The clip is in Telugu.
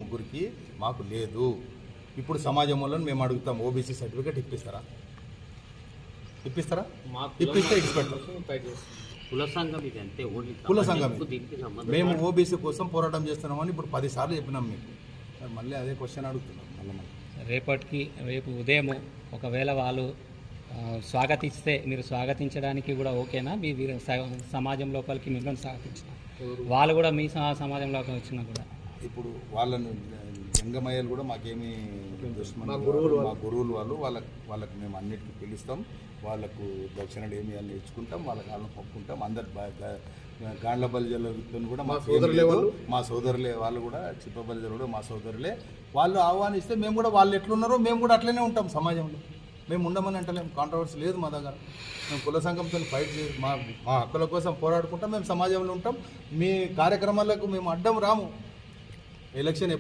ముగ్గురికి మాకు లేదు. ఇప్పుడు సమాజంలో మేము అడుగుతాం, ఓబీసీ సర్టిఫికేట్ ఇప్పిస్తారా? ఇప్పిస్తే ఎక్స్పెక్ట్ కుల సంఘం ఇది అంతే. కుల సంఘం మేము ఓబీసీ కోసం పోరాటం చేస్తున్నామని ఇప్పుడు 10 సార్లు చెప్పినాం మీకు. మళ్ళీ అదే క్వశ్చన్ అడుగుతున్నాం. రేపు ఉదయం ఒకవేళ వాళ్ళు స్వాగతిస్తే మీరు స్వాగతించడానికి కూడా ఓకేనా? మీ సమాజం లోపలికి మిమ్మల్ని స్వాగతించిన వాళ్ళు కూడా మీ సమాజంలోకి వచ్చినా కూడా ఇప్పుడు వాళ్ళను జంగమయ్యలు కూడా మాకేమీ మా గురువులు వాళ్ళకి మేము అన్నిటికీ పిలుస్తాం. వాళ్ళకు దక్షిణలు ఏమి అని ఇచ్చుకుంటాం, వాళ్ళ కాళ్ళను పప్పుకుంటాం. అందరు గాండ్ల బలిజల కూడా మా సోదరులే, వాళ్ళు కూడా చిప్ప బలిజలు కూడా మా సోదరులే. వాళ్ళు ఆహ్వానిస్తే మేము కూడా వాళ్ళు ఎట్లున్నారో మేము కూడా అట్లనే ఉంటాం సమాజంలో. మేము ఉండమని అంటలేము, కాంట్రవర్సీ లేదు మా దగ్గర. మేము కుల సంఘంతో ఫైట్ చేసి మా హక్కుల కోసం పోరాడుకుంటాం. మేము సమాజంలో ఉంటాం. మీ కార్యక్రమాలకు మేము అడ్డం రాము. ఎలక్షన్